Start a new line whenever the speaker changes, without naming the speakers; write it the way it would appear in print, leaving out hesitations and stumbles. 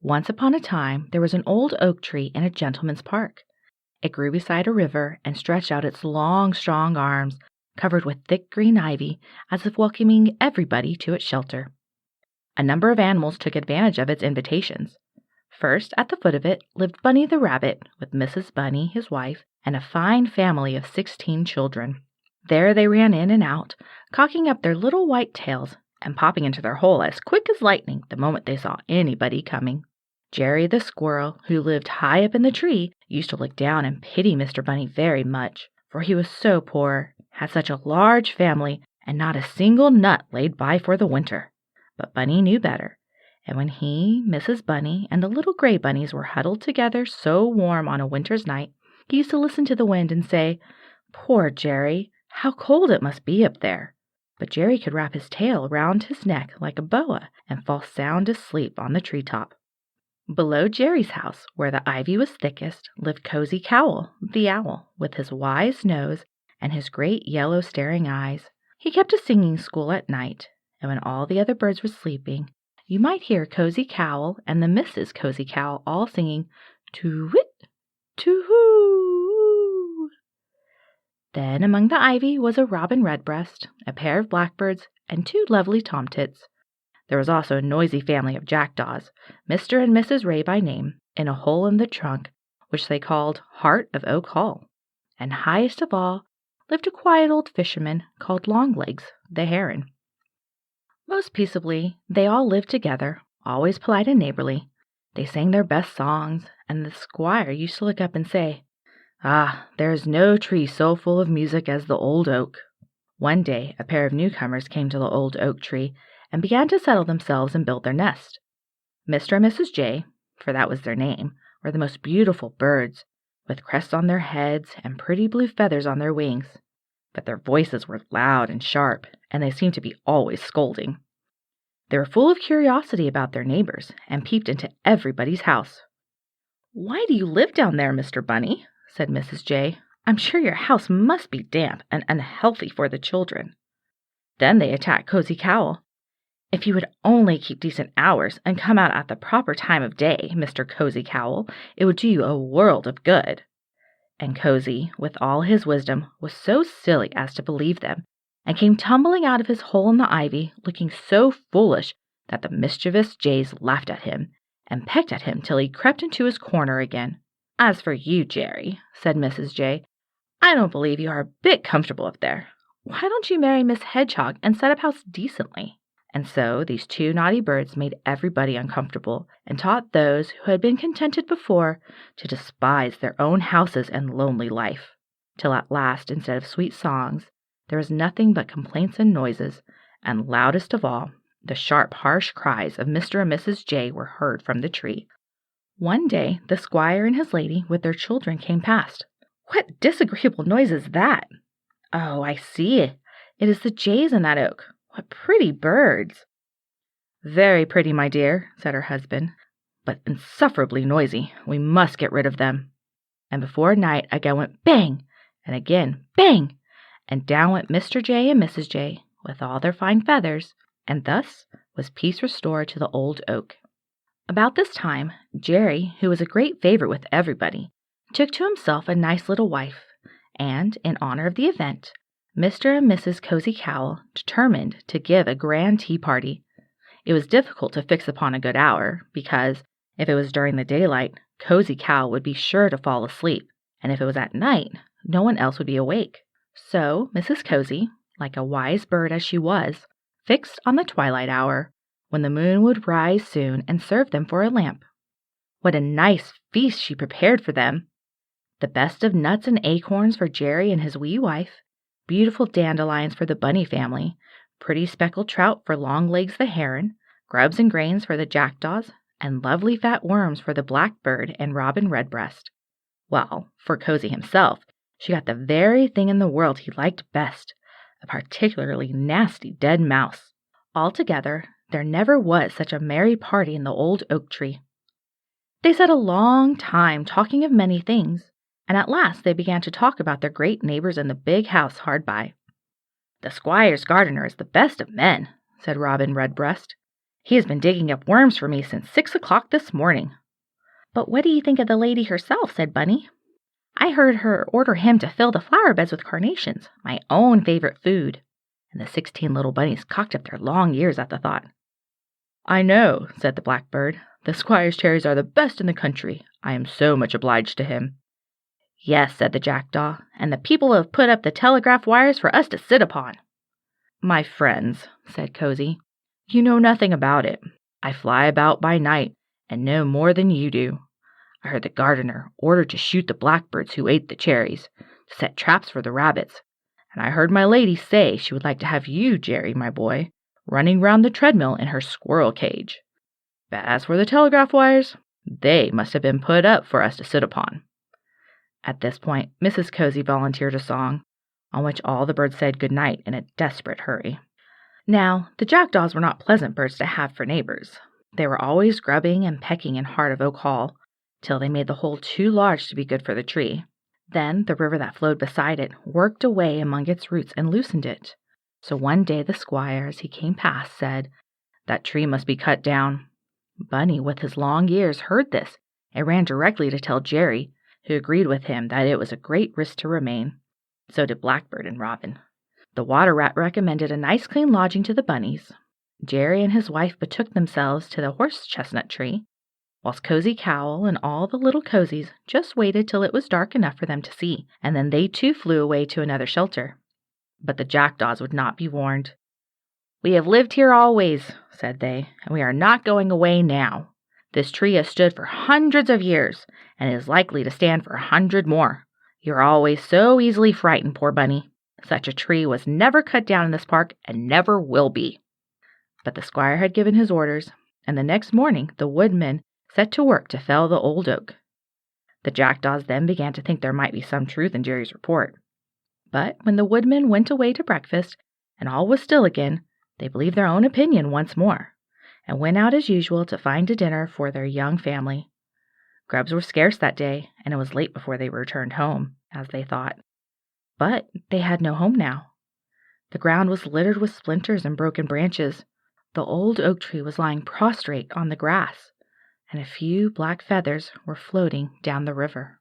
Once upon a time, there was an old oak tree in a gentleman's park. It grew beside a river and stretched out its long, strong arms, covered with thick green ivy, as if welcoming everybody to its shelter. A number of animals took advantage of its invitations. First, at the foot of it, lived Bunny the rabbit, with Mrs. Bunny, his wife, and a fine family of 16 children. There they ran in and out, cocking up their little white tails and popping into their hole as quick as lightning the moment they saw anybody coming. Jerry the squirrel, who lived high up in the tree, used to look down and pity Mr. Bunny very much, for he was so poor, had such a large family, and not a single nut laid by for the winter. But Bunny knew better, and when he, Mrs. Bunny, and the little gray bunnies were huddled together so warm on a winter's night, he used to listen to the wind and say, "Poor Jerry, how cold it must be up there." But Jerry could wrap his tail round his neck like a boa and fall sound asleep on the treetop. Below Jerry's house, where the ivy was thickest, lived Cozy Cowl, the owl, with his wise nose and his great yellow staring eyes. He kept a singing school at night, and when all the other birds were sleeping, you might hear Cozy Cowl and the Misses Cozy Cowl all singing, "To-whit, to-hoo." Then among the ivy was a robin redbreast, a pair of blackbirds, and 2 lovely tomtits. There was also a noisy family of jackdaws, Mr. and Mrs. Ray by name, in a hole in the trunk, which they called Heart of Oak Hall. And highest of all lived a quiet old fisherman called Longlegs, the heron. Most peaceably they all lived together, always polite and neighborly. They sang their best songs, and the squire used to look up and say, "Ah, there is no tree so full of music as the old oak." One day a pair of newcomers came to the old oak tree and began to settle themselves and build their nest. Mr. and Mrs. Jay, for that was their name, were the most beautiful birds, with crests on their heads and pretty blue feathers on their wings. But their voices were loud and sharp, and they seemed to be always scolding. They were full of curiosity about their neighbors, and peeped into everybody's house. "Why do you live down there, Mr. Bunny?" said Mrs. Jay. "I'm sure your house must be damp and unhealthy for the children." Then they attacked Cozy Cowl. "If you would only keep decent hours and come out at the proper time of day, Mr. Cozy Cowl, it would do you a world of good." And Cozy, with all his wisdom, was so silly as to believe them, and came tumbling out of his hole in the ivy, looking so foolish that the mischievous jays laughed at him, and pecked at him till he crept into his corner again. "As for you, Jerry," said Mrs. Jay, "I don't believe you are a bit comfortable up there. Why don't you marry Miss Hedgehog and set up house decently?" And so these 2 naughty birds made everybody uncomfortable, and taught those who had been contented before to despise their own houses and lonely life, till at last, instead of sweet songs, there was nothing but complaints and noises, and loudest of all, the sharp, harsh cries of Mr. and Mrs. Jay were heard from the tree. One day the squire and his lady with their children came past. "What disagreeable noise is that?" "Oh, I see. It is the jays in that oak. What pretty birds!" "Very pretty, my dear," said her husband, "but insufferably noisy. We must get rid of them." And before night again went bang, and again bang, and down went Mr. Jay and Mrs. Jay with all their fine feathers, and thus was peace restored to the old oak. About this time, Jerry, who was a great favorite with everybody, took to himself a nice little wife, and, in honor of the event, Mr. and Mrs. Cozy Cowl determined to give a grand tea party. It was difficult to fix upon a good hour, because, if it was during the daylight, Cozy Cowl would be sure to fall asleep, and if it was at night, no one else would be awake. So Mrs. Cozy, like a wise bird as she was, fixed on the twilight hour, when the moon would rise soon and serve them for a lamp. What a nice feast she prepared for them! The best of nuts and acorns for Jerry and his wee wife, beautiful dandelions for the bunny family, pretty speckled trout for Longlegs the heron, grubs and grains for the jackdaws, and lovely fat worms for the blackbird and robin redbreast. Well, for Cozy himself, she got the very thing in the world he liked best, a particularly nasty dead mouse. Altogether, there never was such a merry party in the old oak tree. They sat a long time talking of many things, and at last they began to talk about their great neighbors in the big house hard by. "The squire's gardener is the best of men," said Robin Redbreast. He has been digging up worms for me since 6 o'clock this morning." "But what do you think of the lady herself?" said Bunny. "I heard her order him to fill the flower beds with carnations, my own favorite food." And the 16 little bunnies cocked up their long ears at the thought. "I know," said the blackbird. "The squire's cherries are the best in the country. I am so much obliged to him." "Yes," said the jackdaw, "and the people have put up the telegraph wires for us to sit upon." "My friends," said Cozy, "you know nothing about it. I fly about by night, and know more than you do. I heard the gardener ordered to shoot the blackbirds who ate the cherries, to set traps for the rabbits, and I heard my lady say she would like to have you, Jerry, my boy, running round the treadmill in her squirrel cage. But as for the telegraph wires, they must have been put up for us to sit upon." At this point, Mrs. Cozy volunteered a song, on which all the birds said good night in a desperate hurry. Now, the jackdaws were not pleasant birds to have for neighbors. They were always grubbing and pecking in Heart of Oak Hall, till they made the hole too large to be good for the tree. Then the river that flowed beside it worked away among its roots and loosened it. So one day the squire, as he came past, said, "That tree must be cut down." Bunny, with his long ears, heard this, and ran directly to tell Jerry, who agreed with him that it was a great risk to remain. So did Blackbird and Robin. The water rat recommended a nice clean lodging to the bunnies. Jerry and his wife betook themselves to the horse-chestnut tree, whilst Cozy Cowl and all the little cozies just waited till it was dark enough for them to see, and then they too flew away to another shelter. But the jackdaws would not be warned. "We have lived here always," said they, "and we are not going away now. This tree has stood for hundreds of years, and is likely to stand for 100 more. You're always so easily frightened, poor bunny. Such a tree was never cut down in this park, and never will be." But the squire had given his orders, and the next morning the woodmen set to work to fell the old oak. The jackdaws then began to think there might be some truth in Jerry's report. But when the woodmen went away to breakfast, and all was still again, they believed their own opinion once more, and went out as usual to find a dinner for their young family. Grubs were scarce that day, and it was late before they returned home, as they thought. But they had no home now. The ground was littered with splinters and broken branches. The old oak tree was lying prostrate on the grass, and a few black feathers were floating down the river.